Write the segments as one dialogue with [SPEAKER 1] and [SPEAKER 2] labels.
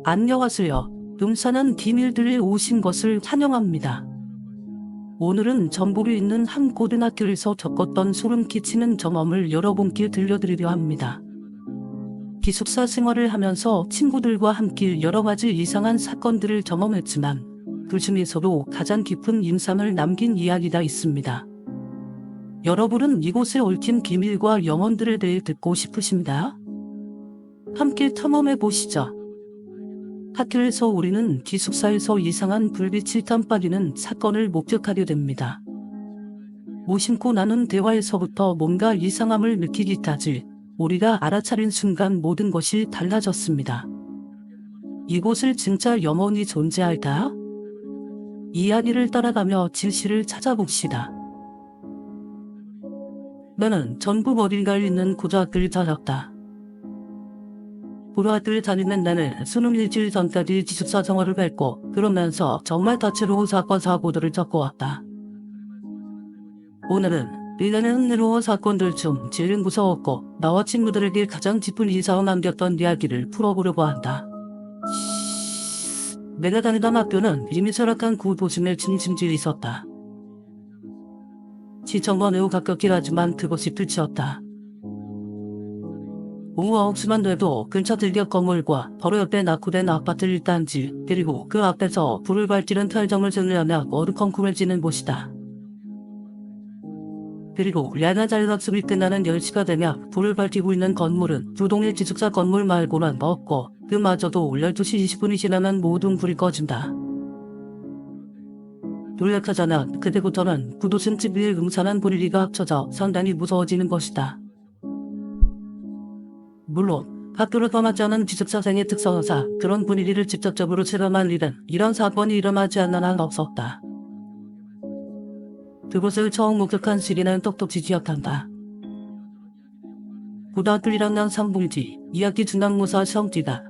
[SPEAKER 1] 안녕하세요. 눈사는 비밀들에 오신 것을 환영합니다. 오늘은 전북에 있는 한 고등학교에서 겪었던 소름 끼치는 경험을 여러분께 들려드리려 합니다. 기숙사 생활을 하면서 친구들과 함께 여러 가지 이상한 사건들을 경험했지만 그 중에서도 가장 깊은 인상을 남긴 이야기가 있습니다. 여러분은 이곳에 얽힌 비밀과 영혼들에 대해 듣고 싶으십니다. 함께 탐험해 보시죠. 학교에서 우리는 기숙사에서 이상한 불빛이 깜빡이는 사건을 목격하게 됩니다. 무심코 나눈 대화에서부터 뭔가 이상함을 느끼기까지 우리가 알아차린 순간 모든 것이 달라졌습니다. 이곳을 진짜 영혼이 존재할까? 이야기를 따라가며 진실을 찾아봅시다. 나는 전북 어딘가에 있는 고등학교를 다녔다. 고등학교를 다니는 나는 수능 일주일 전까지 기숙사 생활을 했고 그러면서 정말 다채로운 사건 사고들을 겪어왔다. 오늘은 일련의 흥미로운 사건들 중 제일 무서웠고 나와 친구들에게 가장 깊은 인상을 남겼던 이야기를 풀어보려고 한다. 내가 다니던 학교는 이미 설악한 구도심에 중심지에 있었다. 시청과 매우 가깝긴 하지만 그곳이 끝이었다. 오후 9시만 돼도 근처 들녘 건물과 바로 옆에 낙후된 아파트 1단지 그리고 그 앞에서 불을 밝히는 탈정을 정리하며 어두컴컴해지는 곳이다. 그리고 야간 자율학습이 끝나는 10시가 되면 불을 밝히고 있는 건물은 두 동의 기숙사 건물 말고는 없고 그마저도 12시 20분이 지나면 모든 불이 꺼진다. 놀랍하잖아. 그때부터는 구도심 집 위에 음산한 분위기가 합쳐져 상당히 무서워지는 것이다. 물론 학교를 떠나지 않은 기숙사생의 특성상 그런 분위기를 직접적으로 체감할 일은 이런 사건이 일어나지 않는 한 없었다. 그곳을 처음 목격한 시리는 똑똑히 기억한다. 고등학교 1학년 상봉지 2학기 중간고사 시험지다.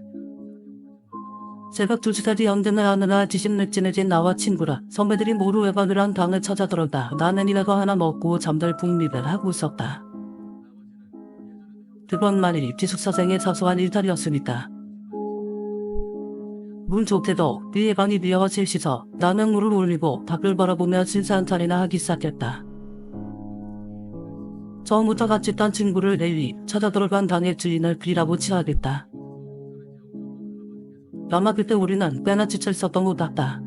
[SPEAKER 1] 새벽 2시까지 연등을 하느라 지신맥진해진 나와 친구라 선배들이 모두 외박을 한 방을 찾아 들어가 라면이라도 하나 먹고 잠들 궁리를 하고 있었다. 그것만이 기숙사생의 사소한 일탈이었으니까. 문 좋게도 그의 방이 비어 셋이서 라면물을 올리고 밖을 바라보며 신사한탄이나 하기 시작했다. 처음부터 같이 딴 친구를 내위 찾아 들어간 방의 주인을 그리라고 칭하겠다. 아마 그때 우리는 꽤나 지쳐 있었던 것 같다.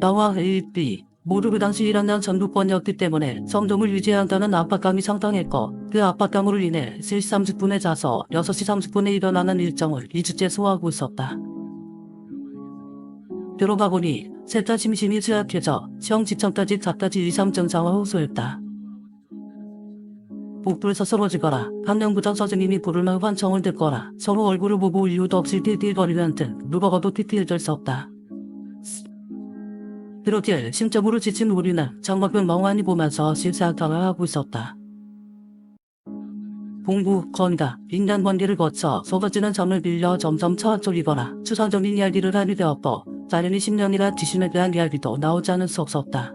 [SPEAKER 1] 나와 A, B 모두 그 당시 1학년 전북권이었기 때문에 성적을 유지한다는 압박감이 상당했고 그 압박감으로 인해 3시 30분에 자서 6시 30분에 일어나는 일정을 2주째 소화하고 있었다. 들어가 보니 셋 다 심심이 쇠약해져 시험 직전까지 갖가지 이상 증상을 호소했다. 복도에서 쓰러지거나 한 명부터 선생님이 부르면 환청을 듣거나 서로 얼굴을 보고 이유도 없이 띠띠거리는 등 누구가도 띠띠해질 수 없다. 그렇게 심적으로 지친 우리는 창밖을 멍하니 보면서 실사학당을 하고 있었다. 공부, 건강, 인간관계를 거쳐 쏟아지는 잠을 빌려 점점 처한쪽이거나 추상적인 이야기를 하게 되었고 당연히 10년이라 귀신에 대한 이야기도 나오지 않을 수 없었다.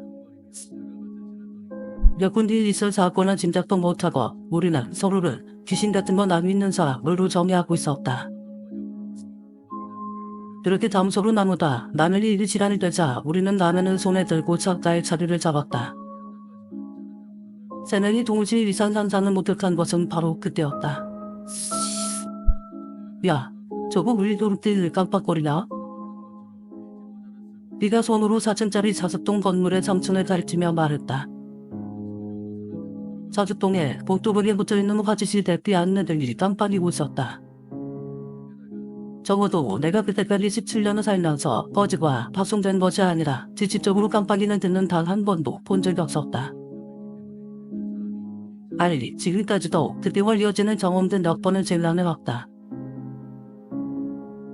[SPEAKER 1] 몇 군데 있을 사건은 짐작도 못하고 우리는 서로를 귀신 같은 건 안 믿는 사람으로 정의하고 있었다. 그렇게 담소로 나누다 라면이 일이 시간이 되자 우리는 라면을 손에 들고 작가의 자리를 잡았다. 세 명이 동시에 이상 상상을 못한 것은 바로 그때였다. 야, 저거 왜 저렇게 깜빡거리냐? 네가 손으로 4층짜리 자습동 건물의 3층을 가리키며 말했다. 자습동에 복도벽에 붙어있는 화장실 대피 안내등이 깜빡이고 있었다. 적어도 내가 그때까지 17년을 살면서 꺼지거나 파손된 것이 아니라 직접적으로 깜빡이는 듣는 단 한 번도 본 적이 없었다. 아니, 지금까지도 그때와 이어지는 경험들 몇 번을 재난해왔다.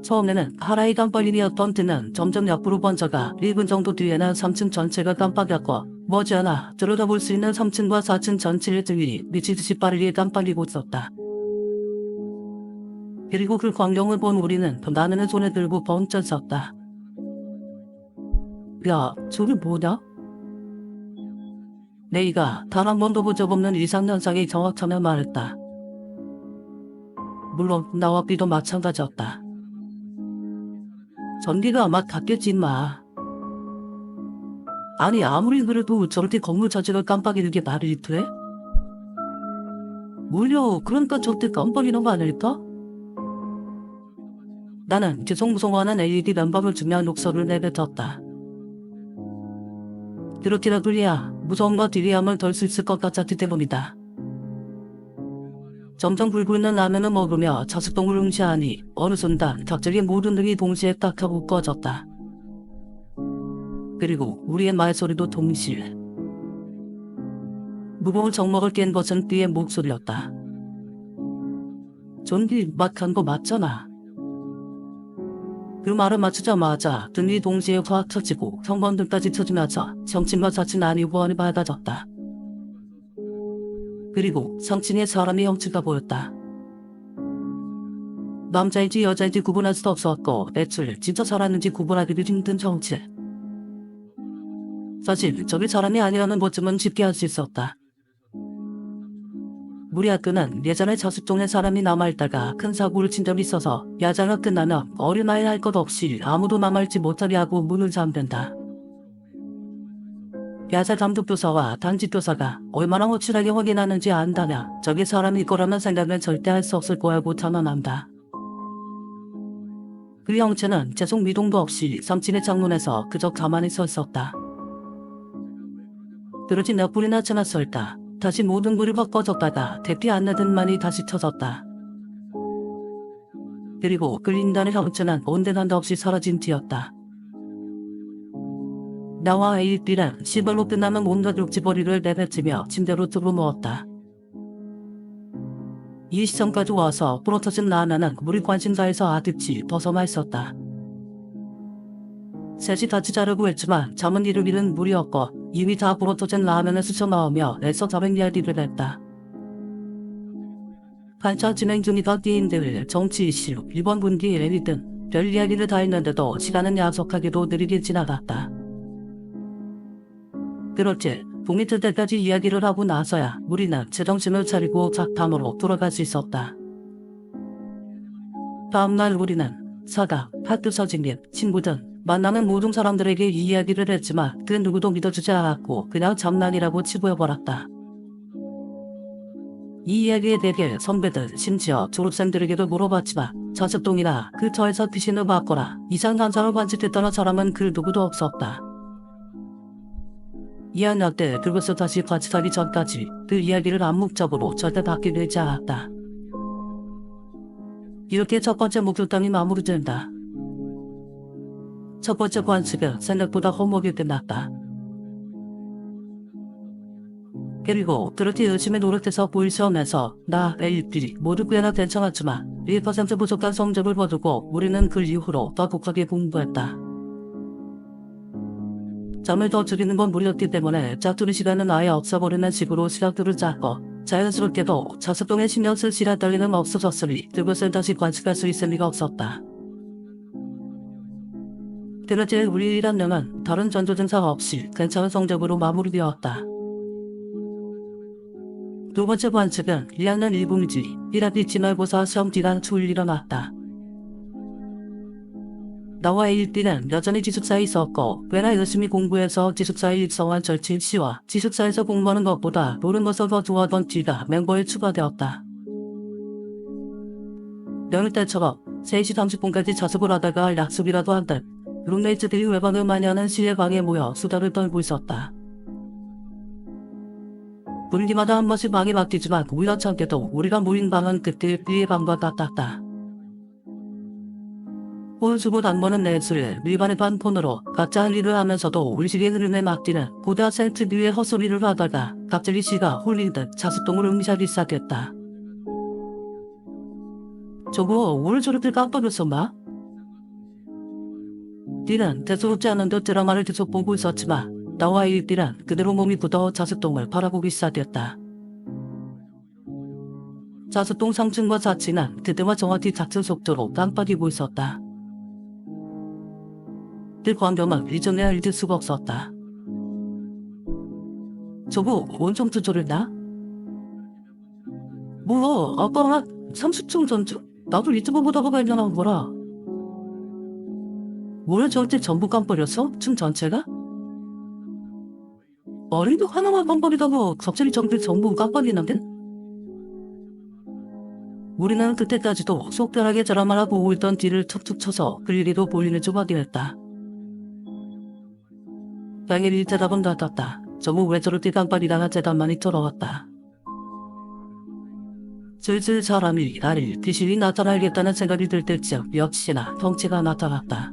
[SPEAKER 1] 처음에는 하나의 깜빡임이었던 때는 점점 옆으로 번져가 1분 정도 뒤에는 3층 전체가 깜빡였고 머지않아 들여다볼 수 있는 3층과 4층 전체의 등이 미치듯이 빠르게 깜빡이고 있었다. 그리고 그 광경을 본 우리는 라면을 손에 들고 번쩍 섰다. 야, 저게 뭐냐? 내가 단 한 번도 본 적 없는 이상현상이 정확하며 말했다. 물론 나와 B도 마찬가지였다. 전기가 아마 갔겠지 임마. 아니 아무리 그래도 저렇게 건물 자체가 깜빡이는 게 말이 돼? 물려 그러니까 저때 깜빡이는 거 아닐까? 나는 계속 무서워하는 LED 램밤을 주며 녹소를 내뱉었다. 그렇게라도 해야 무서움과 딜리함을 덜 수 있을 것 같았기 때문이다. 점점 불고 있는 라면을 먹으며 자숙동을 응시하니 어느 순간 갑자기 모든 등이 동시에 딱 하고 꺼졌다. 그리고 우리의 말소리도 동시에. 무거운 정먹을 깬 것은 그의 목소리였다. 전기 막 한 거 맞잖아. 그 말을 맞추자마자 등이 동시에 확 터지고 형광등까지 터지면서 정신과 자칫 난이 후원이 밝아졌다. 그리고 성층에 사람의 형체가 보였다. 남자인지 여자인지 구분할 수 없었고 애초에 진짜 살았는지 구분하기도 힘든 형체. 사실 저게 사람이 아니라는 것쯤은 쉽게 알 수 있었다. 우리 학교는 예전에 자숙동에 사람이 남아있다가 큰 사고를 친 적이 있어서 야자가 끝나면 어린아이 할 것 없이 아무도 남아있지 못하게 하고 문을 잠근다. 야자 감독교사와 단지교사가 얼마나 확실하게 확인하는지 안다냐. 저게 사람일 거라는 생각은 절대 할 수 없을 거라고 단언한다. 그 형체는 재속 미동도 없이 3층의 창문에서 그저 가만히 서 있었다. 그러지 몇 분이나 지났을까. 다시 모든 불이 확 꺼졌다가 대피 안 나듯만이 다시 켜졌다. 그리고 그 인간의 형체는 온데간도 없이 사라진 뒤였다. 나와 A띠랑 시발로 끝나는 온갖 욕지벌이를 내뱉으며 침대로 들어 누웠다. 이 시점까지 와서 부러터진 라면은 우리 관심사에서 아득히 벗어나 있었다. 셋이 같이 자려고 했지만 잠은 이루기는 무리였고 이미 다 부러터진 라면을 쑤셔넣으며 애써 자백 이야기를 했다. 한차 진행 중이던 게임들, 정치 이슈, 일본 분기 애니 등 별 이야기를 다 했는데도 시간은 야속하게도 느리게 지나갔다. 그렇지, 봄이 들 때까지 이야기를 하고 나서야 우리는 제정신을 차리고 작담으로 돌아갈 수 있었다. 다음날 우리는 사가, 학교 선생님, 친구 등 만나는 모든 사람들에게 이 이야기를 했지만 그 누구도 믿어주지 않았고 그냥 장난이라고 치부해버렸다. 이 이야기에 대해 선배들, 심지어 졸업생들에게도 물어봤지만 자숙동이나 그 처에서 귀신을 봤거나 이상한 사람을 관측했다는 사람은 그 누구도 없었다. 2학년 때 그것을 다시 관측하기 전까지 그 이야기를 암묵적으로 절대 받게 되지 않았다. 이렇게 첫 번째 목격담이 마무리된다. 첫 번째 관측은 생각보다 허무하게 끝났다. 그리고 그렇게 열심히 노력해서 보일 시험에서 나, A들이 모두 꽤나 괜찮았지만 1% 부족한 성적을 거두고 우리는 그 이후로 더 독하게 공부했다. 잠을 더 줄이는 건 무리였기 때문에 짝두리 시간은 아예 없어버리는 식으로 시간들을 짰고 자연스럽게도 자숙동에 신경 쓸 시간 따위는 없어졌으니 그것을 다시 관측할 수 있을 리가 없었다. 그렇게 우리 1학년은 다른 전조 증상 없이 괜찮은 성적으로 마무리되었다. 두 번째 관측은 1학년 1분기 1학기 진얼고사 시험 기간 초일 일어났다. 나와 A띠는 여전히 기숙사에 있었고 꽤나 열심히 공부해서 기숙사에 입성한 절친 씨와 기숙사에서 공부하는 것보다 노는 것을 더 좋아하던 D가 멤버에 추가되었다. 여느 때처럼 3시 30분까지 자습을 하다가 약속이라도 한 듯 룸메이트들이 외박을 많이 하는 실내 방에 모여 수다를 떨고 있었다. 분기마다 한 번씩 방이 바뀌지만 우연찮게도 우리가 모인 방은 그때 B의 방과 같았다. 홀수고 단번은 내술, 일반의 반폰으로 각자 할 일을 하면서도 의식의 흐름에 맡기는 고대학생 특유의 헛소리를 하다가 갑자기 C가 홀린 듯 자숙동을 응시하기 시작했다. 저거 오늘 저렇게 깜빡였었나? D는 대수롭지 않은 듯 드라마를 계속 보고 있었지만 나와 A들은 그대로 몸이 굳어 자숙동을 바라보기 시작했다. 자숙동 3층과 4층은 그때와 정확히 같은 속도로 깜빡이고 있었다. 그 광경은 이전에 알릴 수가 없었다. 저거 원점 조절했나? 뭐 아빠가 30층 전주? 나도 유튜브 보다가 발견한 거라. 뭐야 저때 전부 깜빡였어? 춤 전체가? 머리도 하나만 깜빡이다고 갑자기 저때 전부 깜빡이는데? 우리는 그때까지도 속편하게 드라마나 보고 있던 뒤를 툭툭 쳐서 그리리도 볼일을 좀 확인했다. 당연히 대답은 닫았다. 전부 왜 저렇게 깜빡이다가 대답만이 돌아왔다. 슬슬 사람이 나를 귀신이 나타나겠다는 생각이 들 때쯤 역시나 덩치가 나타났다.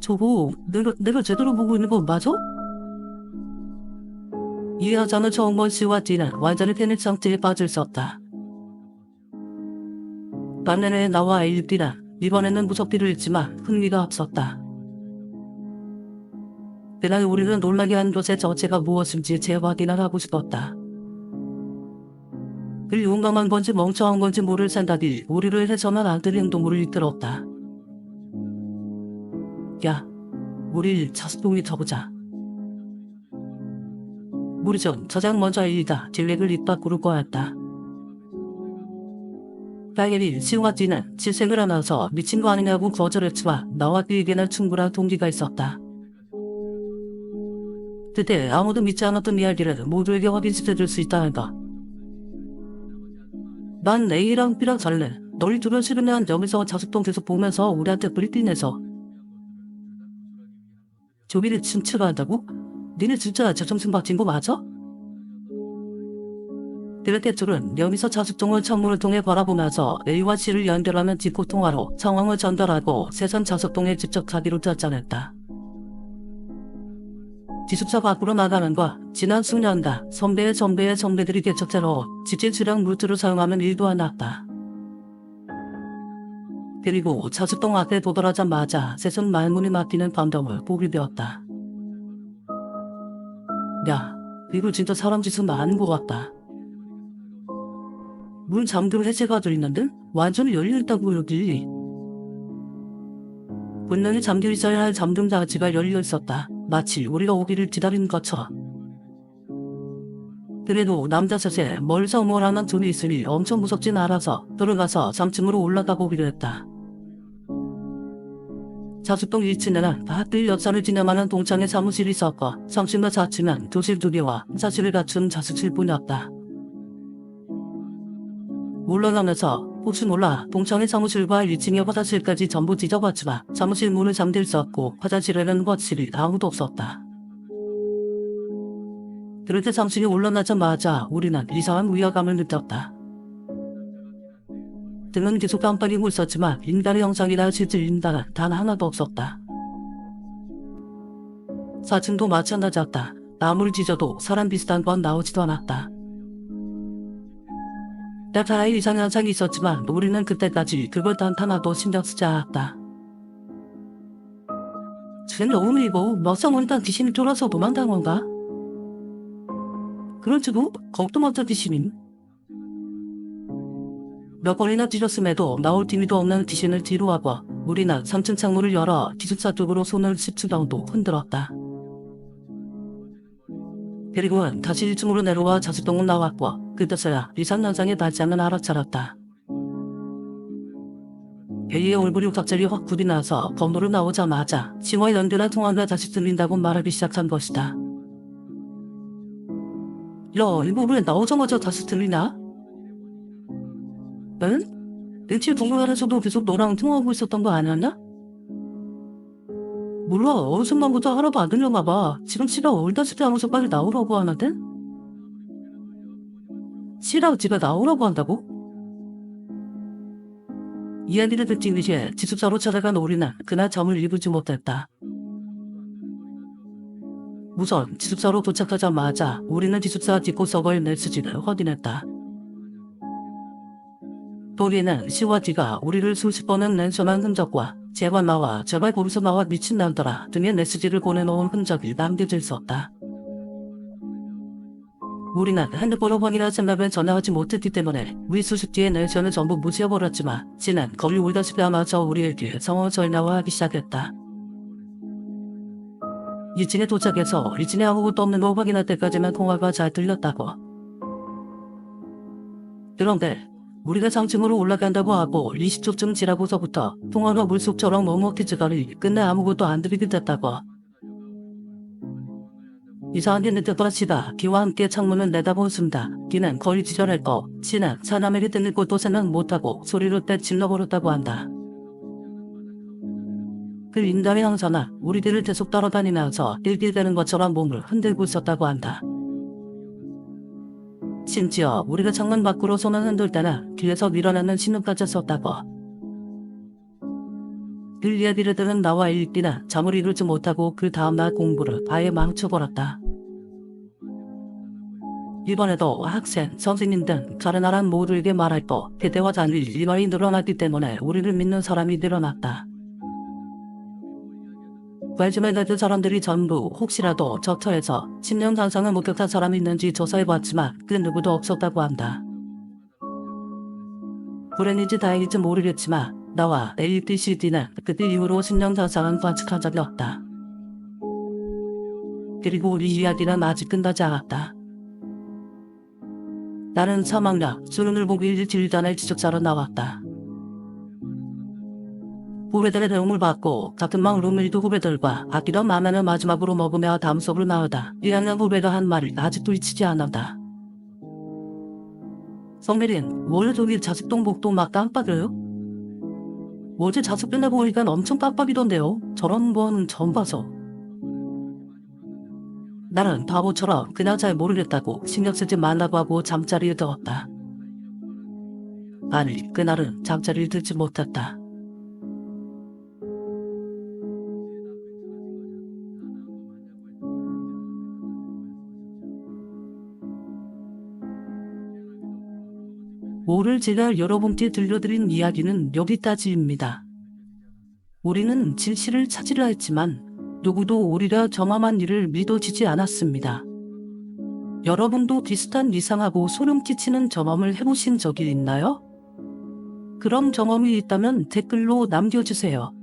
[SPEAKER 1] 저거 내가 제대로 보고 있는 거 맞아? 이 여자는 정원 씨와 뒤는 완전히 패닉 상태에 빠질 수 없다. 반면에 나와 일띠는 이번에는 무섭기도 했지만 흥미가 없었다. 그날 우리는 놀라게 한 것의 정체가 무엇인지 재확인을 하고 싶었다. 그 용감한 건지 멍청한 건지 모를 생각이 우리를 해서는 안 될 행동으로 이끌었다. 야, 우리 자수동이 쳐보자. 우리 전 저장 먼저 일이다 딜렉을 입 밖으로 꺼였다. 당연히 시우와 띠는 질색을 하면서 미친 거 아니냐고 거절했지만 나와 띠에게는 충분한 동기가 있었다. 그때 아무도 믿지 않았던 이야기를 모두에게 확인시켜줄 수 있다는 것. 난 A랑 B랑 잘래. 너희 둘은 싫으면 여기서 자숙동 계속 보면서 우리한테 브리핑해서 조비를 춤추가 한다고? 니네 진짜 제정신 바뀐 거 맞아? 그렇게 둘은 여기서 자숙동을 창문을 통해 바라보면서 A와 C를 연결하는 디코 통화로 상황을 전달하고 세선 자숙동에 직접 가기로 결정했다. 기숙사 밖으로 나가는과 지난 수년간 선배의 선배들이 개척자로 지질 수량 루트를 사용하면 일도 안 났다. 그리고 자숙동 앞에 도달하자마자 세선 말문이 막히는 반동을 보게 되었다. 야, 이거 진짜 사람 짓은 많은 것 같다. 문 잠금 해제가 돼 있는데 완전히 열려있다고 여기. 분명히 잠겨 있어야 할 잠금 장치가 열려 있었다. 마치 우리가 오기를 기다린 것처럼. 그래도 남자 셋에 멀리서 뭘 하는 둘이 있으니 엄청 무섭진 않아서 들어가서 3층으로 올라가 보기로 했다. 자숙동 1층에는 밭들 역사를 기념하는 동창회 사무실이 있었고 3층과 4층은 교실 2개와 사실을 갖춘 자습실뿐이었다. 올라가면서 혹시 몰라 동창회 사무실과 1층의 화장실까지 전부 뒤져봤지만 사무실 문을 잠길 수 없고 화장실에는 거실이 아무도 없었다. 그렇게 3층에 올라가자마자 우리는 이상한 위화감을 느꼈다. 등은 계속 깜빡이고 있었지만 인간의 형상이나 실제 인간은 단 하나도 없었다. 4층도 마찬가지였다. 아무리 뒤져도 사람 비슷한 건 나오지도 않았다. 나타나의 이상 현상이 있었지만 우리는 그때까지 그걸 단 하나도 신경 쓰지 않았다. 쟤는 너무 이고 막상 오니까 귀신이 쫄아서 도망간 건가? 그럴지도 겁도 먼저 귀신임. 몇 번이나 뒤졌음에도 나올 기미도 없는 귀신을 뒤로 하고 우리는 3층 창문을 열어 기숙사 쪽으로 손을 10초 정도 흔들었다. 그리고는 다시 1층으로 내려와 자숙동은 나왔고 그때서야 이상현상의 발장은 알아차렸다. A의 얼굴이 갑자기 확 불이 나서 건물을 나오자마자 칭화 연결한 통화가 다시 들린다고 말하기 시작한 것이다. 야, 이 부분에 나오자마자 다시 들리나? 응? 대체 동료안에서도 계속 너랑 통화하고 있었던 거 아니었나? 몰라, 어느 순간부터 하나도 안 들렸나 봐. 지금 씨가 올다시피 하면서 빨리 나오라고 하는데? 씨랑 집에 나오라고 한다고? 이야기를 듣기 위해 기숙사로 찾아간 우리는 그날 잠을 이루지 못했다. 우선 기숙사로 도착하자마자 우리는 기숙사 뒷고 서버의 메시지를 확인했다. 도리는 C와 D가 우리를 수십 번은 랜선한 흔적과 제발 나와 제발 거기서 나와 미친놈들아 등의 메시지를 보내놓은 흔적이 남겨져 있었다. 우리는 핸드폰을 확인할 생각은 전화하지 못했기 때문에 위 수십 뒤의 랜선을 전부 무시해버렸지만 C는 거리 올다시피 하면서 우리에게 상황을 설명하기 시작했다. 2층에 도착해서 1층에 아무것도 없는 거 확인할 때까지만 통화가 잘 들렸다고. 그런데 우리가 상층으로 올라간다고 하고 20초쯤 지나고서부터 통화로 물속처럼 머뭇기지거리 끝내 아무것도 안 들리게 됐다고. 이상하게 늦었더라치다 기와 함께 창문을 내다보았습니다. 기는 거의 지절했고 치는 사람에게 뜨는 것도 생각 못하고 소리로 떼질러버렸다고 한다. 그 인담의 형사나 우리들을 계속 따라다니면서 일기되는 것처럼 몸을 흔들고 있었다고 한다. 심지어 우리가 창문 밖으로 손을 흔들 때는 길에서 밀어내는 신음까지 썼다고. 그 이야기를 들은 나와 일기는 잠을 이루지 못하고 그 다음날 공부를 아예 망쳐버렸다. 이번에도 학생, 선생님 등 다른 나라 모두에게 말했고 그때와 달리 일말이 늘어났기 때문에 우리를 믿는 사람이 늘어났다. 웰즈메드 사람들이 전부 혹시라도 저터에서 10년 상상을 목격한 사람이 있는지 조사해봤지만 그 누구도 없었다고 한다. 불행인지 다행인지 모르겠지만 나와 ABCD는 그때 이후로 10년 상상은 관측한 적이 없다. 그리고 우리 이야기는 아직 끝나지 않았다. 나는 3학년 수능을 보기 1일 전에 지적사로 나왔다. 후배들의 도움을 받고 같은 방 룸메이트 후배들과 아끼던 라면을 마지막으로 먹으며 다음 수업을 나오다 1학년 후배가 한 말을 아직도 잊히지 않는다. 성미린, 원래 저기 자습동 복도 막 깜빡여요? 어제 자습 끝나고 보니까 엄청 깜빡이던데요. 저런 건 처음 봐서. 나는 바보처럼 그냥 잘 모르겠다고 신경 쓰지 말라고 하고 잠자리에 들었다. 아니, 그날은 잠자리를 들지 못했다. 오늘 제가 여러분께 들려드린 이야기는 여기까지입니다. 우리는 진실을 찾으려 했지만 누구도 우리가 경험한 일을 믿어지지 않았습니다. 여러분도 비슷한 이상하고 소름 끼치는 경험을 해보신 적이 있나요? 그런 경험이 있다면 댓글로 남겨주세요.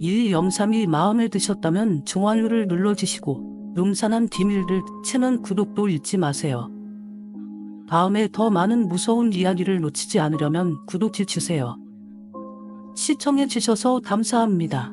[SPEAKER 1] 이 영상이 마음에 드셨다면 좋아요를 눌러주시고 음산한 비밀들 채널 구독도 잊지 마세요. 다음에 더 많은 무서운 이야기를 놓치지 않으려면 구독해주세요. 시청해주셔서 감사합니다.